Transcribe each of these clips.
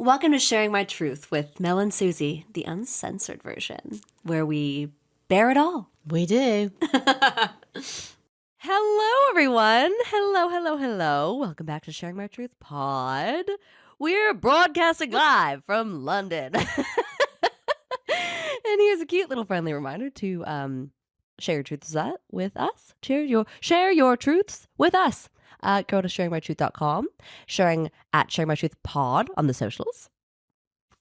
Welcome to Sharing My Truth with Mel and Susie, the uncensored version, where we bear it all. We do. Hello, everyone. Hello. Welcome back to Sharing My Truth Pod. We're broadcasting live from London. And here's a cute little friendly reminder to share your truths with us. Share your truths with us. Go to sharingmytruth.com, sharing at sharingmytruthpod on the socials,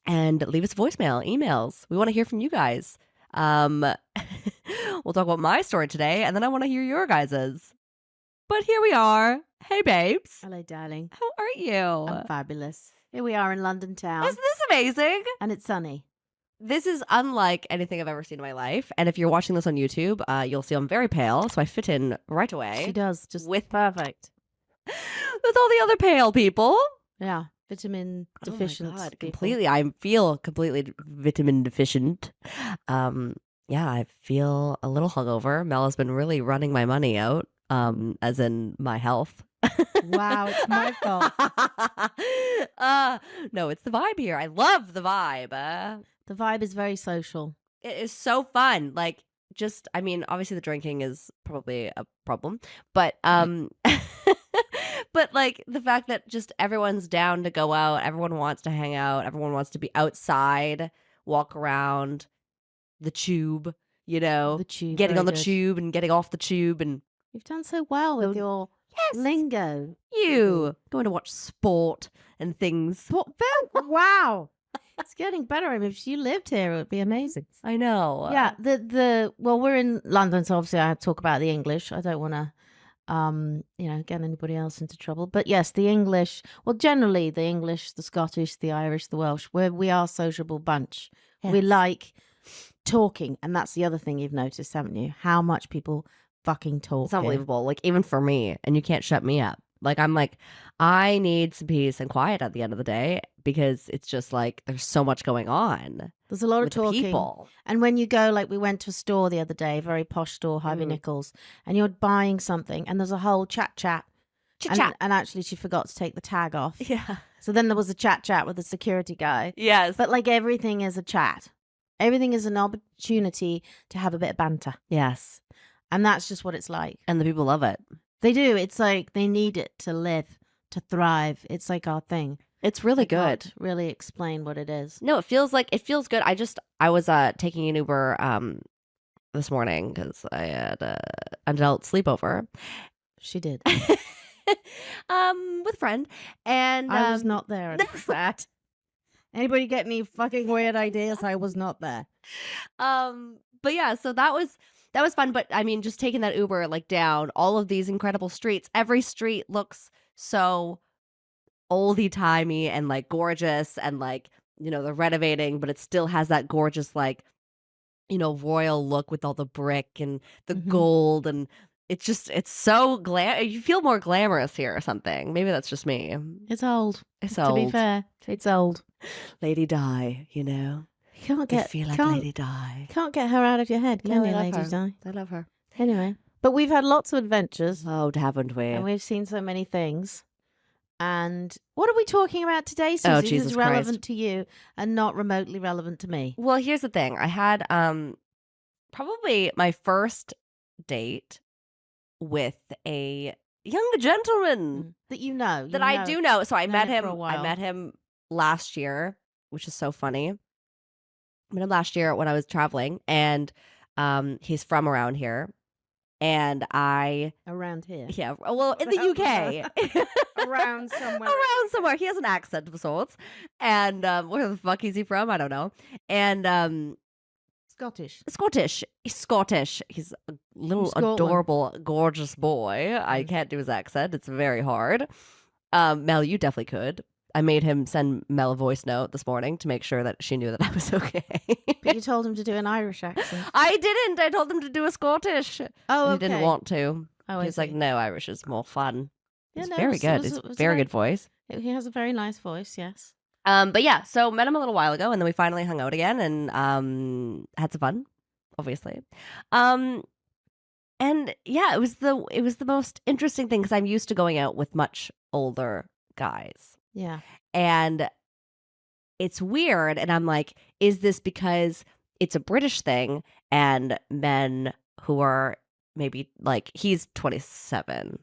and leave us voicemail, emails. We want to hear from you guys. We'll talk about my story today, and then I want to hear your guys's. But here we are. Hey, babes. Hello, darling. How are you? I'm fabulous. Here we are in London town. Isn't this amazing? And it's sunny. This is unlike anything I've ever seen in my life. And if you're watching this on YouTube, you'll see I'm very pale, so I fit in right away. She does. Just with perfect. With all the other pale people. Yeah. Vitamin deficient. Oh my God, people. completely. I feel completely vitamin deficient. Yeah, I feel a little hungover. Mel has been really running my money out, as in my health. Wow, it's my fault. No, it's the vibe here. I love the vibe. The vibe is very social. It is so fun. Like, just, I mean, obviously the drinking is probably a problem, but but like the fact that just everyone's down to go out, everyone wants to hang out, everyone wants to be outside, walk around the tube, you know, The tube, getting very on the good. tube and getting off the tube, and You've done so well with your lingo. you going to watch sport and things. Wow. It's getting better. I mean, if you lived here, it would be amazing. I know. Yeah, well, we're in London, so obviously I have to talk about the English. I don't want to, get anybody else into trouble. But yes, the English. Well, generally the English, the Scottish, the Irish, the Welsh. We are a sociable bunch. We Yes. like talking, and that's the other thing you've noticed, haven't you? How much people fucking talk. It's unbelievable. Like, even for me, and you can't shut me up. Like, I'm like, I need some peace and quiet at the end of the day, because it's just like there's so much going on There's a lot of with the talking. people. And when you go, like we went to a store the other day, a very posh store, Harvey Nichols, and you're buying something, and there's a whole chat. And actually, she forgot to take the tag off. Yeah. So then there was a chat with the security guy. Yes. But like everything is a chat. Everything is an opportunity to have a bit of banter. Yes. And that's just what it's like. And the people love it. They do. It's like they need it to live, to thrive. It's like our thing. It's really I good. can't really explain what it is. No, it feels good. I was taking an Uber this morning because I had an adult sleepover. She did. With a friend, and I was not there. And it's sad. Anybody get any fucking weird ideas? I was not there. But yeah, so that was fun. But I mean, just taking that Uber like down all of these incredible streets. Every street looks so oldie timey and like gorgeous, and like, you know, they're renovating, but it still has that gorgeous, like, you know, royal look with all the brick and the gold, and it's so you feel more glamorous here or something. Maybe that's just me. It's old. It's To old. be fair, it's old. Lady Di, you know. You can't I feel like Lady Di. Can't get her out of your head, can No, I you, love Lady her. Di? I love her. Anyway, but we've had lots of adventures, Oh, haven't we? and we've seen so many things. And what are we talking about today, Susie? Oh, That's Jesus relevant Christ. to you and not remotely relevant to me. Well, here's the thing. I had probably my first date with a young gentleman That you know. that I do know. So I known met him him. for a while. I met him last year, which is so funny. I met him last year when I was traveling, and he's from around here. And Around here. yeah, well, in the UK. Around somewhere. Around somewhere. He has an accent of sorts. And where the fuck is he from? I don't know. And Scottish. Scottish. He's Scottish. He's a little Scotland. adorable, gorgeous boy. I can't do his accent. It's very hard. Mel, you definitely could. I made him send Mel a voice note this morning to make sure that she knew that I was okay. But you told him to do an Irish accent. I didn't. I told him to do a Scottish. Oh, He didn't want to. Oh, He was like, no, Irish is more fun. Yeah, It's no, very it good. was- It's it was very good voice. He has a very nice voice, yes. But yeah, so met him a little while ago, and then we finally hung out again, and had some fun, obviously. And yeah, it was the most interesting thing, because I'm used to going out with much older guys, Yeah. and it's weird. And I'm like, is this because it's a British thing and men who are maybe like, he's 27.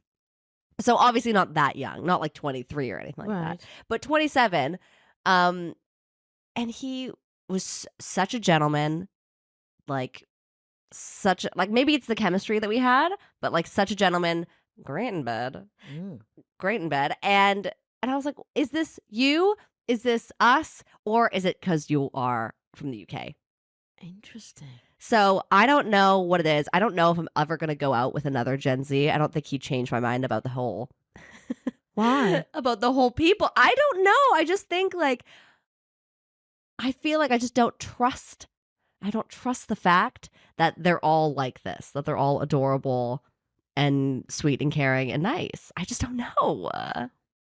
So obviously not that young, not like 23 or anything like that, but 27. And he was such a gentleman, like maybe it's the chemistry that we had, but like such a gentleman, great in bed, and I was like, is this you? Is this us? Or is it because you are from the UK? Interesting. So I don't know what it is. I don't know if I'm ever going to go out with another Gen Z. I don't think he changed my mind about the whole. Why? About the whole people. I don't know. I just think like, I feel like I just don't trust. I don't trust the fact that they're all like this, that they're all adorable and sweet and caring and nice. I just don't know.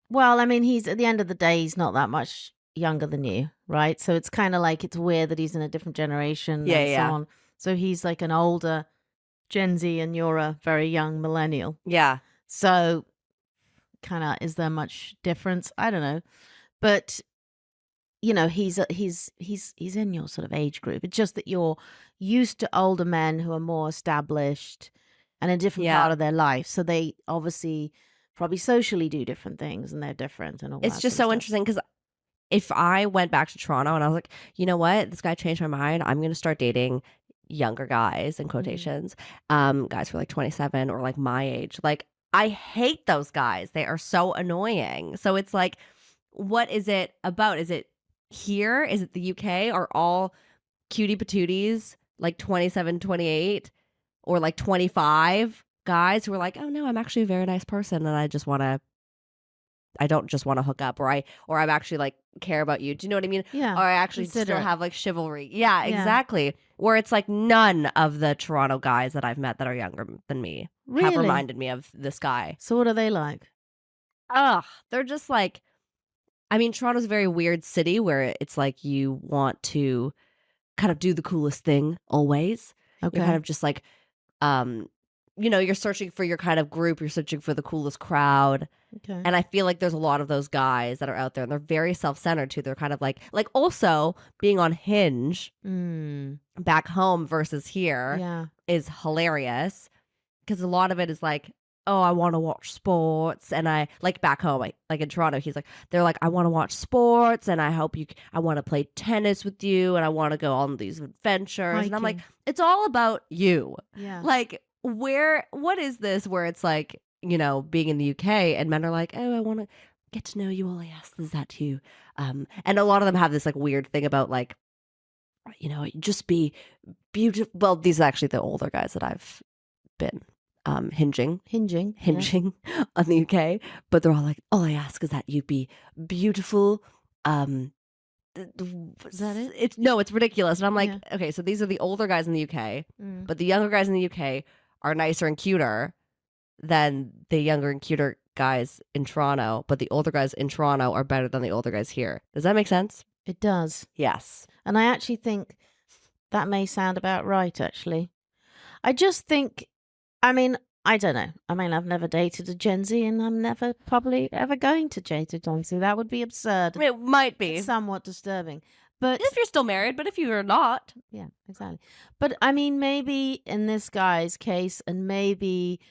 Well, I mean, he's at the end of the day, he's not that much younger than you, right? So it's kind of like it's weird that he's in a different generation and so on. So he's like an older Gen Z and you're a very young millennial. Yeah. So kind of, is there much difference? I don't know. But you know, he's in your sort of age group. It's just that you're used to older men who are more established and a different part of their life. So they obviously probably socially do different things and they're different and all that. It's just so interesting because if I went back to Toronto and I was like, you know what, this guy changed my mind, I'm going to start dating younger guys, in quotations, guys who are like 27 or like my age. Like, I hate those guys. They are so annoying. So it's like, what is it about? Is it here? Is it the UK? Are all cutie patooties like 27, 28 or like 25 guys who are like, oh no, I'm actually a very nice person and I don't just want to hook up, or I'm actually like care about you. Do you know what I mean? Yeah. Or I actually still have like chivalry. Yeah, exactly. Where it's like none of the Toronto guys that I've met that are younger than me have reminded me of this guy. So what are they like? They're just like, I mean, Toronto's a very weird city where it's like you want to kind of do the coolest thing always. Okay. You're kind of just like, you know, you're searching for your kind of group. You're searching for the coolest crowd. Okay. And I feel like there's a lot of those guys that are out there and they're very self-centered too. They're kind of like also being on Hinge back home versus here is hilarious because a lot of it is like, oh, I want to watch sports. And I like back home, like in Toronto, they're like, I want to watch sports and I want to play tennis with you and I want to go on these adventures. Hiking. And I'm like, it's all about you. Yeah. Like, what is this where it's like, you know, being in the UK and men are like, oh, I want to get to know you. All I ask is that too. And a lot of them have this like weird thing about like, you know, just be beautiful. Well, these are actually the older guys that I've been hinging on the UK, but they're all like, all I ask is that you be beautiful. Is that it? It's ridiculous. And I'm like, okay, so these are the older guys in the UK, but the younger guys in the UK are nicer and cuter than the younger and cuter guys in Toronto, but the older guys in Toronto are better than the older guys here. Does that make sense? It does. Yes. And I actually think that may sound about right, actually. I just think, I mean, I don't know. I mean, I've never dated a Gen Z and I'm never probably ever going to date a Gen Z. That would be absurd. It might be. It's somewhat disturbing. But if you're still married, but if you're not. Yeah, exactly. But I mean, maybe in this guy's case, and maybe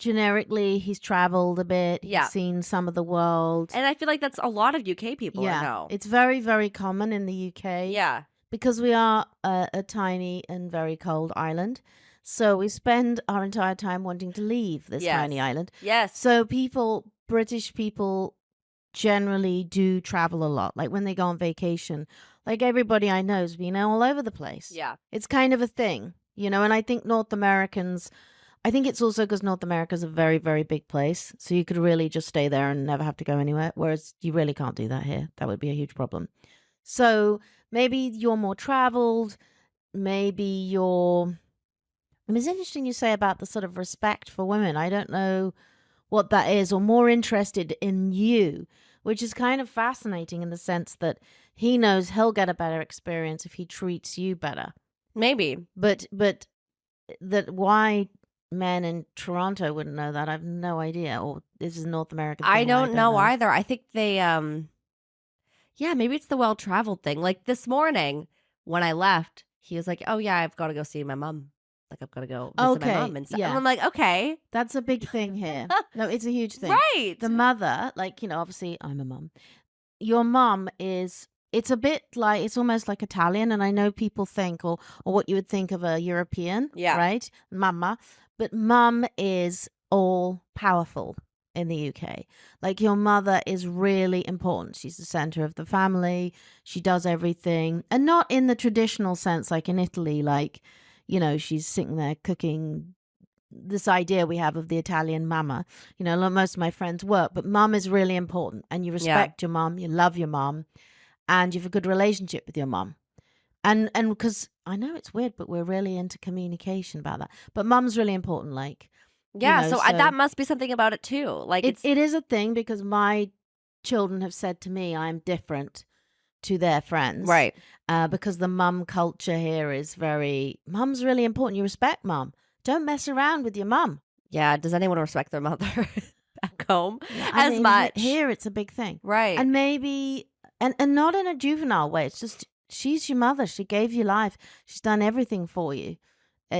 generically he's traveled a bit, he's seen some of the world. And I feel like that's a lot of UK people I know. It's very, very common in the UK. Yeah. Because we are a tiny and very cold island. So we spend our entire time wanting to leave this tiny island. Yes. So British people generally do travel a lot. Like when they go on vacation, like everybody I know has been all over the place. Yeah. It's kind of a thing, you know, and I think North Americans, I think it's also because North America is a very, very big place. So you could really just stay there and never have to go anywhere. Whereas you really can't do that here. That would be a huge problem. So maybe you're more traveled. Maybe you're... I mean, it's interesting you say about the sort of respect for women. I don't know what that is, or more interested in you, which is kind of fascinating in the sense that he knows he'll get a better experience if he treats you better. Maybe. But that why men in Toronto wouldn't know that, I have no idea. Or this is North American thing, I don't know either. I think they Yeah, maybe it's the well-traveled thing. Like this morning when I left, he was like, "Oh yeah, I've got to go see my mom. Like I've got to go visit my mom Okay, and stuff." And yeah. I'm like, "Okay." That's a big thing here. No, it's a huge thing. Right. The mother, like, obviously I'm a mum. Your mum is, it's a bit like, it's almost like Italian. And I know people think, or what you would think of a European, Yeah. right? Mama. But mum is all powerful in the UK. Like your mother is really important. She's the center of the family. She does everything. And not in the traditional sense, like in Italy, like, she's sitting there cooking, this idea we have of the Italian mama. Most of my friends work, but mum is really important. And you respect your mum, you love your mum, and you have a good relationship with your mum. And because I know it's weird, but we're really into communication about that. But mum's really important. Like, Yeah, so that must be something about it too. Like it is a thing because my children have said to me I'm different to their friends. Right. Because the mum culture here is mum's really important. You respect mum. Don't mess around with your mum. Yeah, does anyone respect their mother back home I mean, much? Here it's a big thing. Right. And maybe, and not in a juvenile way. It's just, she's your mother. She gave you life. She's done everything for you.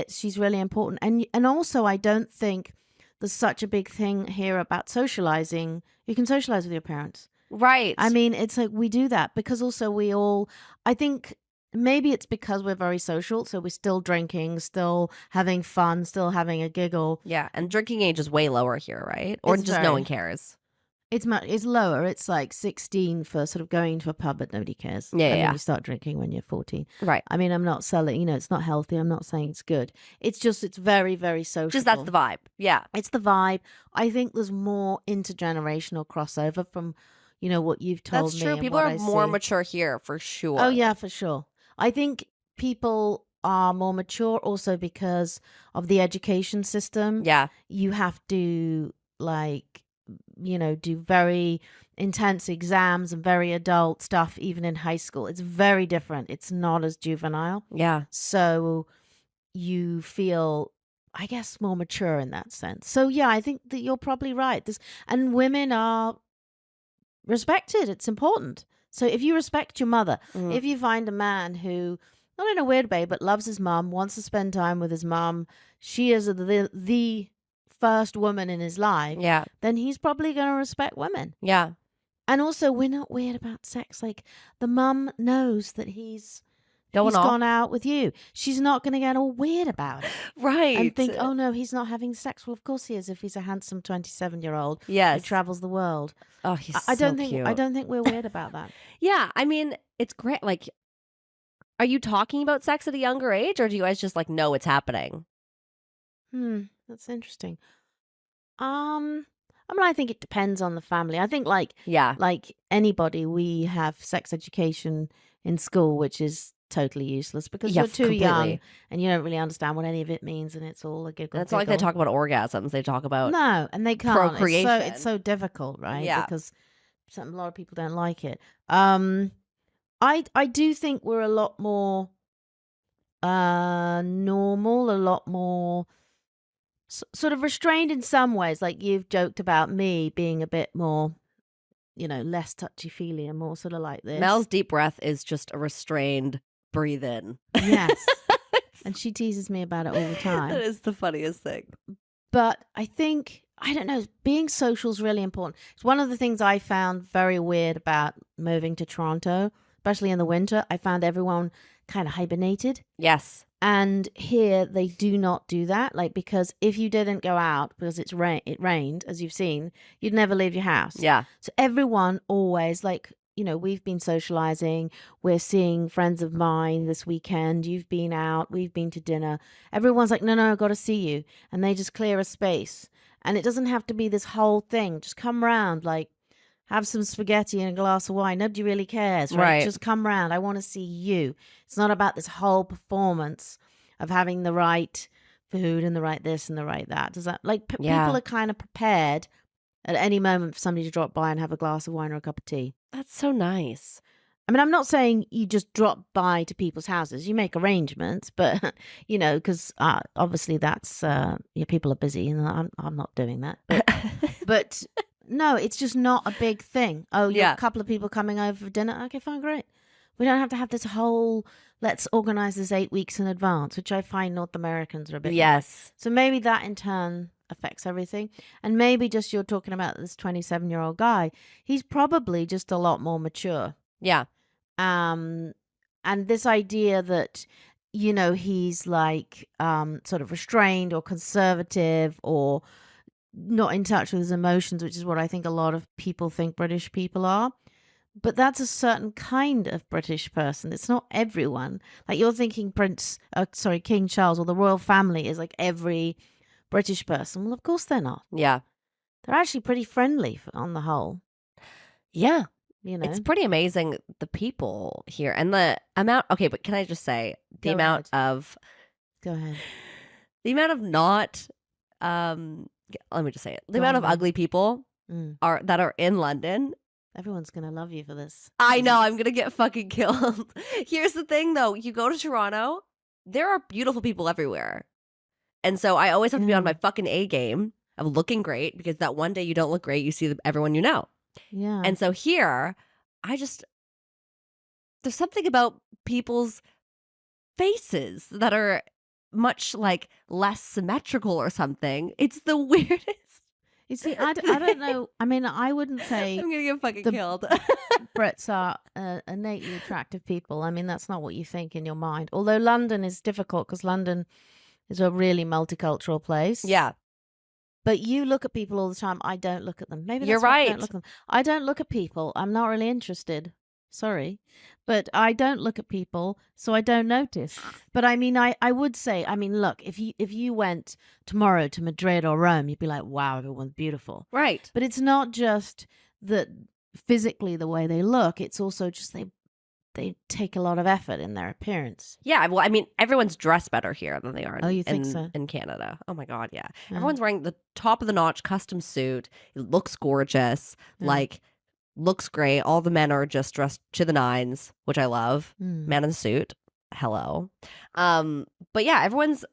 She's really important. And also, I don't think there's such a big thing here about socializing. You can socialize with your parents. Right. I mean, it's like we do that because also I think maybe it's because we're very social. So we're still drinking, still having fun, still having a giggle. Yeah. And drinking age is way lower here, right? Or just no one cares. It's lower. It's like 16 for sort of going to a pub, but nobody cares. Yeah, and yeah. then you start drinking when you're 14. Right. I mean, I'm not selling, it's not healthy. I'm not saying it's good. It's just, it's very, very social. Just that's the vibe. Yeah. It's the vibe. I think there's more intergenerational crossover from, what you've told me. That's true. People are more mature here for sure. Oh, yeah, for sure. I think people are more mature also because of the education system. Yeah. You have to do very intense exams and very adult stuff, even in high school. It's very different. It's not as juvenile. Yeah. So you feel, I guess, more mature in that sense. So yeah, I think that you're probably right. And women are respected. It's important. So if you respect your mother, if you find a man who, not in a weird way, but loves his mum, wants to spend time with his mum, she is the first woman in his life, then he's probably going to respect women. Yeah. And also, we're not weird about sex. Like, the mum knows that he's gone out with you. She's not going to get all weird about it. Right. And think, oh no, he's not having sex. Well, of course he is if he's a handsome 27-year-old who travels the world. Oh, he's I don't so think cute. I don't think we're weird about that. Yeah, I mean, it's great. Like, are you talking about sex at a younger age, or do you guys just like know it's happening? That's interesting. I mean, I think it depends on the family. I think like anybody, we have sex education in school, which is totally useless because you're too young and you don't really understand what any of it means, and it's all a giggle. It's not like they talk about orgasms; they talk about and they can't. Procreation. It's so difficult, right? Yeah, because a lot of people don't like it. I do think we're a lot more normal, a lot more sort of restrained in some ways. Like you've joked about me being a bit more, less touchy-feely and more sort of like this. Mel's deep breath is just a restrained breathe in. Yes. And she teases me about it all the time. That is the funniest thing. But I think, I don't know, being social is really important. It's one of the things I found very weird about moving to Toronto, especially in the winter. I found everyone kind of hibernated. Yes. And here they do not do that. Like, because if you didn't go out because it rained, as you've seen, you'd never leave your house. Yeah. So everyone always, like, we've been socializing. We're seeing friends of mine this weekend. You've been out. We've been to dinner. Everyone's like, no, I've got to see you. And they just clear a space. And it doesn't have to be this whole thing. Just come round, like, have some spaghetti and a glass of wine. Nobody really cares, right? Just come round. I want to see you. It's not about this whole performance of having the right food and the right this and the right that. Does that, like, people are kind of prepared at any moment for somebody to drop by and have a glass of wine or a cup of tea. That's so nice. I mean, I'm not saying you just drop by to people's houses. You make arrangements, but, because obviously that's, people are busy and I'm not doing that. But no, it's just not a big thing. Oh, you're Yeah. a couple of people coming over for dinner. Okay, fine, great. We don't have to have this whole, let's organize this 8 weeks in advance, which I find North Americans are a bit like. Yes. So maybe that in turn affects everything. And maybe just you're talking about this 27-year-old guy. He's probably just a lot more mature. Yeah. And this idea that, you know, he's like sort of restrained or conservative or not in touch with his emotions, which is what I think a lot of people think British people are. But that's a certain kind of British person. It's not everyone. Like you're thinking King Charles or the royal family is like every British person. Well, of course they're not. Yeah. They're actually pretty friendly on the whole. Yeah. You know, It's pretty amazing, the people here and the amount. Okay, but can I just say the Go amount ahead. of Go ahead. the amount of not let me just say it. The Go amount on, of then. ugly people that are in London. Everyone's going to love you for this. I know, I'm going to get fucking killed. Here's the thing though, you go to Toronto, there are beautiful people everywhere. And so I always have to be on my fucking A game of looking great, because that one day you don't look great, you see everyone you know. Yeah. And so here, there's something about people's faces that are much like less symmetrical or something. It's the weirdest. You see, I don't know. I mean, I wouldn't say I'm gonna get fucking the- killed. Brits are innately attractive people. I mean, that's not what you think in your mind. Although London is difficult because London is a really multicultural place. Yeah. But you look at people all the time. I don't look at them. Maybe that's You're why I right. don't look at them. I don't look at people. I'm not really interested. Sorry. But I don't look at people, so I don't notice. But I mean, I would say, I mean, look, if you went tomorrow to Madrid or Rome, you'd be like, wow, everyone's beautiful. Right. But it's not just that physically the way they look. It's also just they take a lot of effort in their appearance. Yeah. Well, I mean, everyone's dressed better here than they are Oh, you think so? in Canada. Oh my God, yeah. Yeah. Everyone's wearing the top of the notch custom suit. It looks gorgeous. Yeah. Like, looks great. All the men are just dressed to the nines, which I love. Man in the suit. Hello. But yeah, everyone's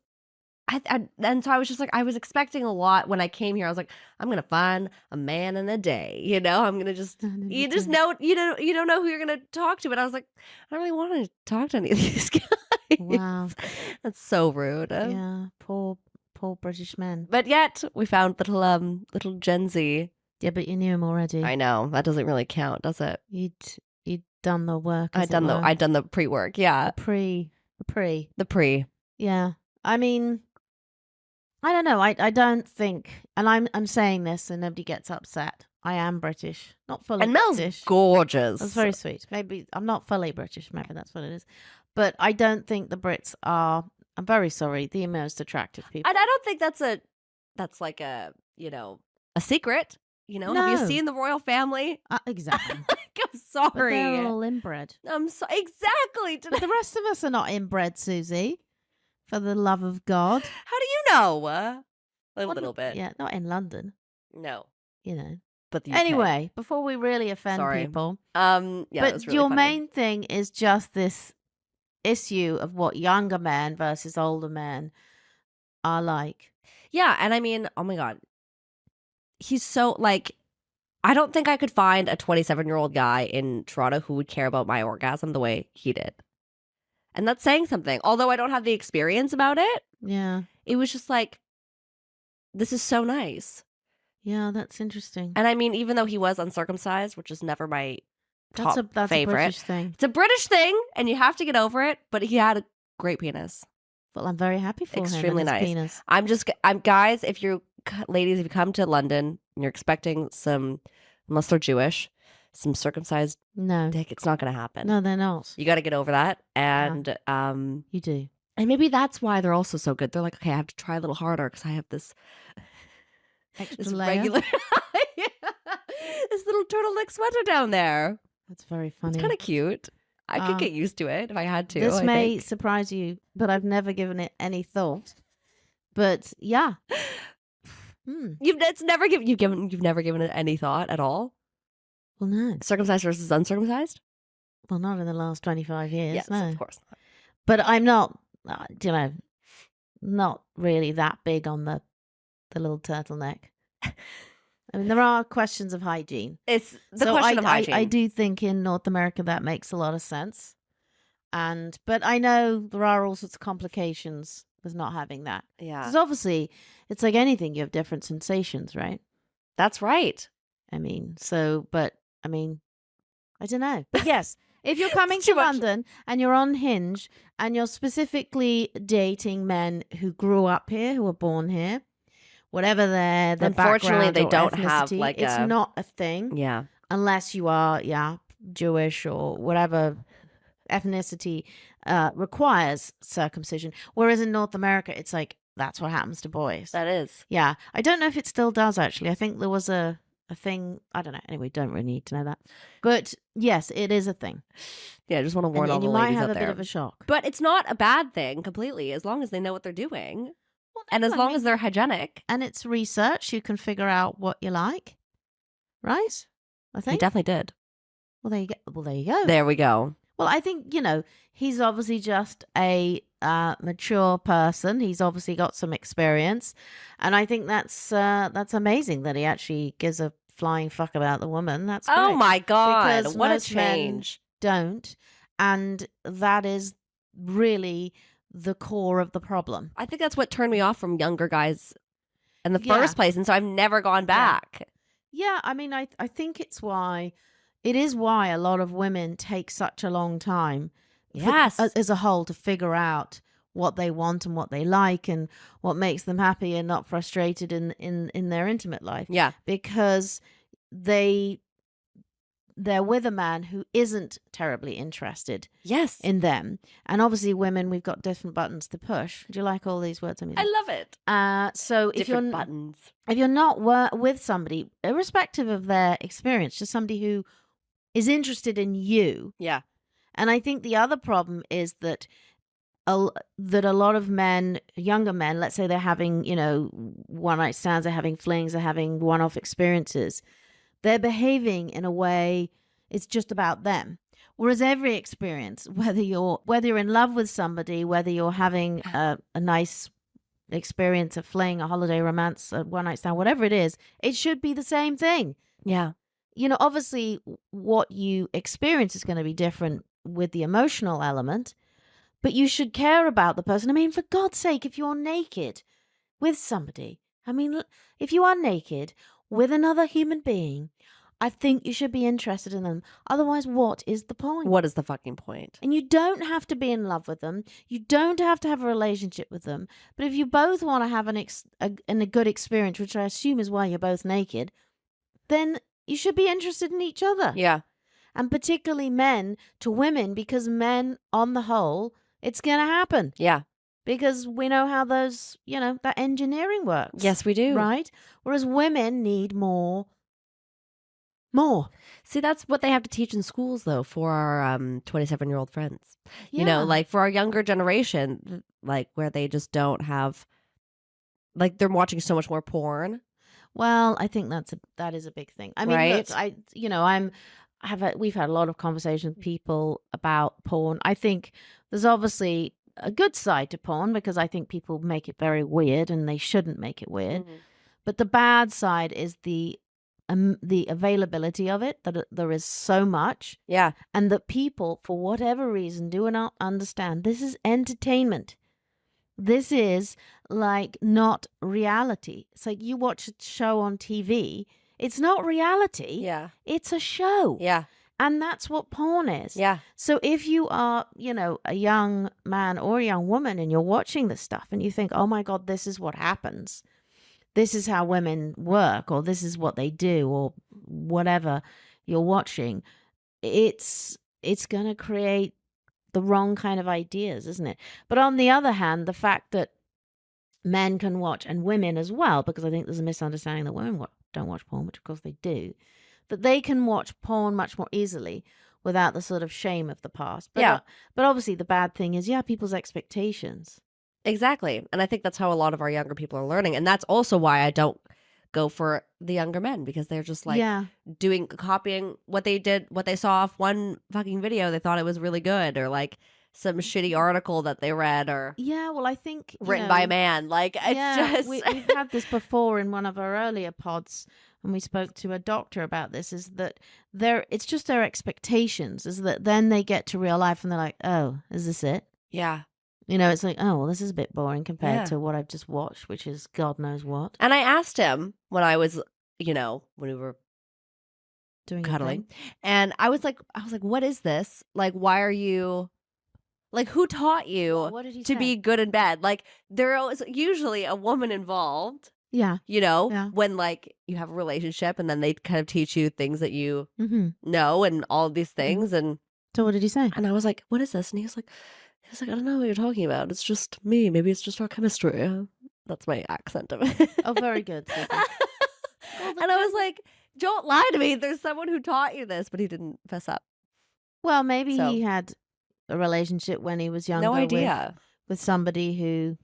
and so I was just like, I was expecting a lot when I came here. I was like, I'm gonna find a man in a day, you know. I'm gonna just you just know you don't know who you're gonna talk to. But I was like, I don't really want to talk to any of these guys. Wow. That's so rude. Yeah, poor British men. But yet we found little Gen Z. Yeah, but you knew him already. I know that doesn't really count, does it? You'd done the work. I'd done the pre-work. Yeah, the pre. Yeah, I mean, I don't know. I don't think, and I'm saying this, and nobody gets upset. I am British, not fully And Mel's British. gorgeous. That's very sweet. Maybe I'm not fully British. Maybe that's what it is. But I don't think the Brits are. I'm very sorry. The most attractive people. And I don't think that's like a a secret. You know, have you No. seen the royal family? Exactly. Like, I'm But sorry. they're all inbred. I'm so exactly. But the rest of us are not inbred, Susie. For the love of God. How do you know? A Well, little bit. Yeah, not in London. No, You know. but the UK. Anyway, before we really offend Sorry. people. Yeah, but that's really your funny. main thing is just this issue of what younger men versus older men are like. Yeah, and I mean, oh my God, he's so like. I don't think I could find a 27-year-old guy in Toronto who would care about my orgasm the way he did. And that's saying something. Although I don't have the experience about it, Yeah. it was just like, this is so nice. Yeah, that's interesting. And I mean, even though he was uncircumcised, which is never my top That's favorite. a British thing. It's a British thing, and you have to get over it. But he had a great penis. Well, I'm very happy for Extremely him and his nice. penis. I'm guys. If you're ladies, if you come to London and you're expecting some, unless they're Jewish, some circumcised No. dick, it's not going to happen. No, they're not. You got to get over that, and You do. and maybe that's why they're also so good. They're like, okay, I have to try a little harder because I have this Extra this layer. regular this little turtleneck sweater down there. That's very funny. It's kind of cute. I could get used to it if I had to. This I may think. surprise you, but I've never given it any thought. But yeah. You've never given it any thought at all. Well, no. Circumcised versus uncircumcised? Well, not in the last 25 years. Yes, no. of course. But I'm not, not really that big on the little turtleneck. I mean, there are questions of hygiene. It's the question of hygiene. I do think in North America that makes a lot of sense. But I know there are all sorts of complications with not having that. Yeah. Because obviously, it's like anything, you have different sensations, right? That's right. I mean, I don't know. But yes, if you're coming It's to too much. London and you're on Hinge and you're specifically dating men who grew up here, who were born here, whatever their Unfortunately, background they or don't have, ethnicity, like, it's not a thing Yeah. unless you are, Jewish or whatever ethnicity requires circumcision. Whereas in North America, it's like, that's what happens to boys. That is. Yeah. I don't know if it still does, actually. I think there was a thing. I don't know. Anyway, don't really need to know that. But yes, it is a thing. Yeah, I just want to warn all And the you might ladies have out a there. bit of a shock. But it's not a bad thing completely, as long as they know what they're doing. Well, And as long as they're hygienic. And it's research. You can figure out what you like. Right? I He think. definitely did. Well, there you go. Well, there you go. There we go. Well, I think, he's obviously just a mature person. He's obviously got some experience. And I think that's amazing that he actually gives a flying fuck about the woman. That's great. Oh my God. Because What a most men change. don't. And that is really the core of the problem. I think that's what turned me off from younger guys in the Yeah. first place. And so I've never gone back. Yeah, I mean, I think it is why a lot of women take such a long time Yes. as a whole to figure out what they want and what they like and what makes them happy and not frustrated in their intimate life. Yeah. Because they're with a man who isn't terribly interested Yes. in them. And obviously women, we've got different buttons to push. Do you like all these words I'm using? I love it. So Different buttons. if you're not with somebody, irrespective of their experience, just somebody who is interested in you. Yeah. And I think the other problem is that a lot of men, younger men, let's say they're having, one night stands, they're having flings, they're having one-off experiences. They're behaving in a way it's just about them. Whereas every experience, whether you're in love with somebody, whether you're having a nice experience, a fling, a holiday romance, a one night stand, whatever it is, it should be the same thing. Yeah. Obviously what you experience is going to be different with the emotional element, but you should care about the person. I mean, for God's sake, if you're naked with somebody, if you are naked with another human being, I think you should be interested in them. Otherwise, what is the point? What is the fucking point? And you don't have to be in love with them. You don't have to have a relationship with them. But if you both want to have a good experience, which I assume is why you're both naked, then you should be interested in each other. Yeah. And particularly men to women, because men, on the whole, it's going to happen. Yeah. Because we know how those, that engineering works. Yes, we do. Right? Whereas women need more. See, that's what they have to teach in schools, though, for our 27-year-old friends. Yeah. Like for our younger generation, like where they just don't have, like they're watching so much more porn. Well, I think that is a big thing. I mean, Right? look, we've had a lot of conversations with people about porn. I think there's obviously a good side to porn because I think people make it very weird and they shouldn't make it weird. Mm-hmm. But the bad side is the availability of it, that there is so much. Yeah. And that people, for whatever reason, do not understand. This is entertainment. This is like not reality. It's like you watch a show on TV. It's not reality. Yeah. It's a show. Yeah. And that's what porn is. Yeah. So if you are, a young man or a young woman and you're watching this stuff and you think, oh my God, this is what happens. This is how women work, or this is what they do, or whatever you're watching. It's going to create the wrong kind of ideas, isn't it? But on the other hand, the fact that men can watch, and women as well, because I think there's a misunderstanding that women don't watch porn, which of course they do, that they can watch porn much more easily without the sort of shame of the past. But, but obviously the bad thing is, people's expectations. Exactly. And I think that's how a lot of our younger people are learning. And that's also why I don't go for the younger men, because they're just like copying what they did, what they saw off one fucking video. They thought it was really good, or like some shitty article that they read or Yeah, well, I think written by a man. Like it's just we've had this before in one of our earlier pods, and we spoke to a doctor about this. Is that it's just their expectations? Is that then they get to real life and they're like, oh, is this it? yeah. It's like, oh, well, this is a bit boring compared to what I've just watched, which is God knows what. And I asked him when I was, when we were Doing cuddling, and I was like, what is this? Like, why are you? Like, who taught you What did he to say? be good and bad? Like, there is usually a woman involved. Yeah. When like you have a relationship, and then they kind of teach you things that you Mm-hmm. know, and all these things. And So what did he say? and I was like, what is this? And he was like, I don't know what you're talking about. It's just me. Maybe it's just our chemistry. That's my accent of it. Oh, very good. And I was like, don't lie to me. There's someone who taught you this, but he didn't fess up. Well, maybe So- he had a relationship when he was younger. No idea. With somebody who.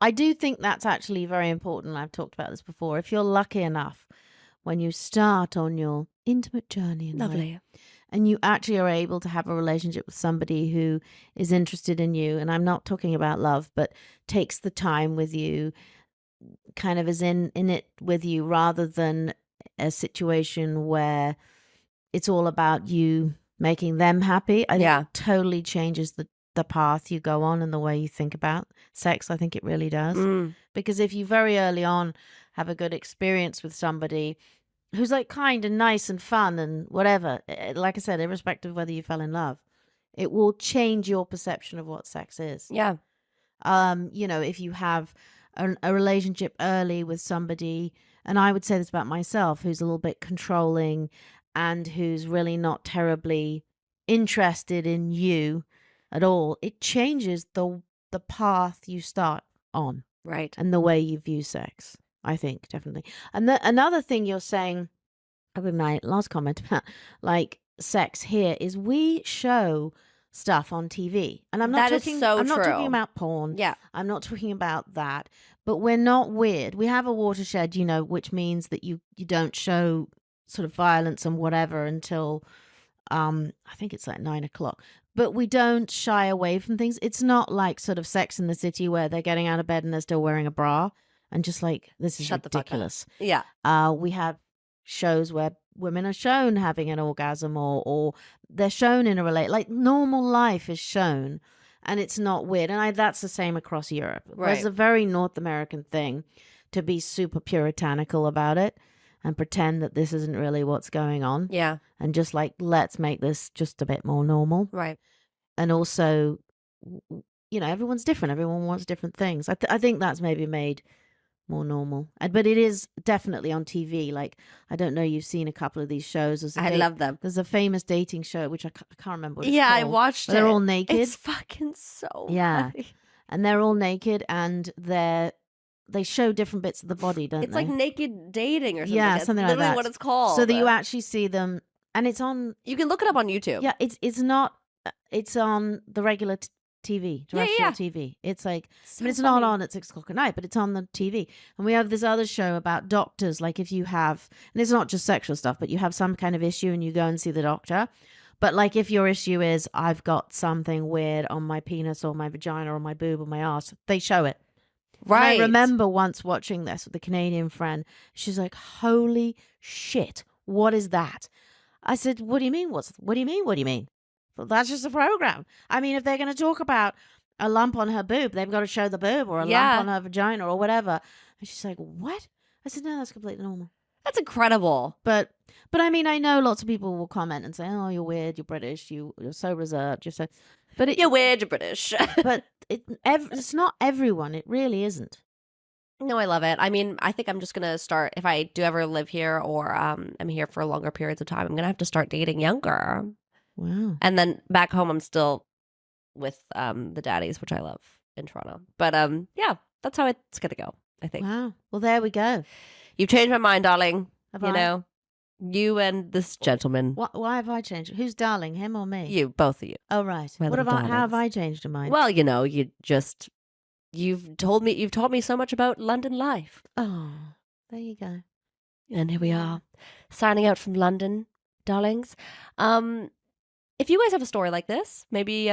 I do think that's actually very important. I've talked about this before. If you're lucky enough when you start on your intimate journey in life, Lovely. and you actually are able to have a relationship with somebody who is interested in you, and I'm not talking about love, but takes the time with you, kind of is in it with you, rather than a situation where it's all about you making them happy. I think it totally changes the path you go on and the way you think about sex. I think it really does. Because if you very early on have a good experience with somebody who's like kind and nice and fun and whatever, like I said, irrespective of whether you fell in love, it will change your perception of what sex is. Yeah. If you have a relationship early with somebody, and I would say this about myself, who's a little bit controlling and who's really not terribly interested in you at all, it changes the path you start on. Right. And the way you view sex, I think, definitely. And another thing you're saying, with my last comment about like sex here, is we show stuff on TV, and I'm not That is talking. so I'm not talking true. about porn. Yeah. I'm not talking about that. But we're not weird. We have a watershed, which means that you don't show sort of violence and whatever until I think it's like 9:00. But we don't shy away from things. It's not like sort of Sex in the City where they're getting out of bed and they're still wearing a bra and just like, this is Shut the fuck up. ridiculous. Yeah. We have shows where women are shown having an orgasm or they're shown in a like normal life is shown, and it's not weird. And that's the same across Europe. Right. There's a very North American thing to be super puritanical about it and pretend that this isn't really what's going on. Yeah. And just like, let's make this just a bit more normal. Right. And also, everyone's different. Everyone wants different things. I think that's maybe made more normal. But it is definitely on TV. Like, I don't know, you've seen a couple of these shows. I love them. There's a famous dating show, which I can't remember what it's Yeah, called. I watched it. They're all naked. It's fucking so funny. And they're all naked, and they show different bits of the body, don't It's they? like naked dating or something. Yeah, That's something like literally that. what it's called. So that you actually see them, and it's on. You can look it up on YouTube. Yeah, it's not. It's on the regular TV, terrestrial TV. It's like, So but it's funny. not on at 6:00 at night, but it's on the TV. And we have this other show about doctors. Like, if you have, and it's not just sexual stuff, but you have some kind of issue and you go and see the doctor. But like, if your issue is, I've got something weird on my penis or my vagina or my boob or my ass, they show it. Right. And I remember once watching this with a Canadian friend. She's like, holy shit, what is that? I said, what do you mean? What do you mean? What do you mean? Well, that's just a program. I mean, if they're going to talk about a lump on her boob, they've got to show the boob, or a lump on her vagina or whatever. And she's like, what? I said, no, that's completely normal. That's incredible. But I mean, I know lots of people will comment and say, oh, you're weird, you're British, you're so reserved, you're so... But You're weird, you're British. But it's not everyone. It really isn't. No, I love it. I mean, I think I'm just going to start, if I do ever live here or I'm here for longer periods of time, I'm going to have to start dating younger. Wow. And then back home, I'm still with the daddies, which I love in Toronto. But yeah, that's how it's going to go, I think. Wow. Well, there we go. You've changed my mind, darling. Have you I? know, you and this gentleman. Why have I changed? Who's darling, him or me? You, both of you. Oh, right. My What little have how have darlings. I changed your mind? Well, you've taught me so much about London life. Oh, there you go. And here we are, signing out from London, darlings. If you guys have a story like this, maybe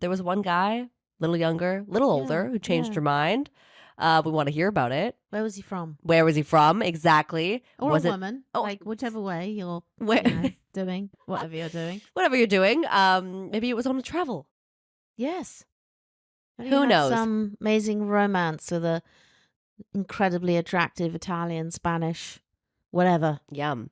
there was one guy, little younger, little older, who changed your mind. We want to hear about it. Where was he from? Where was he from? Exactly. Or was a it woman. Oh. Like whichever way you're Where- doing, whatever you're doing. whatever you're doing? Maybe it was on a travel. Yes. Maybe Who you had knows? Some amazing romance with a incredibly attractive Italian, Spanish, whatever. Yum.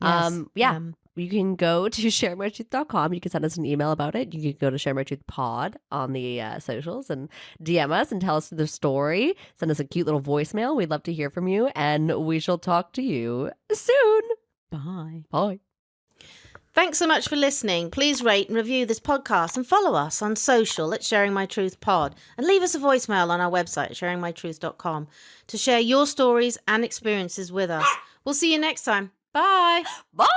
Yes. Yeah. You can go to sharemytruth.com. You can send us an email about it. You can go to sharemytruthpod on the socials and DM us and tell us the story. Send us a cute little voicemail. We'd love to hear from you, and we shall talk to you soon. Bye. Bye. Thanks so much for listening. Please rate and review this podcast and follow us on social at Sharing My Truth Pod, and leave us a voicemail on our website, sharingmytruth.com, to share your stories and experiences with us. We'll see you next time. Bye. Bye.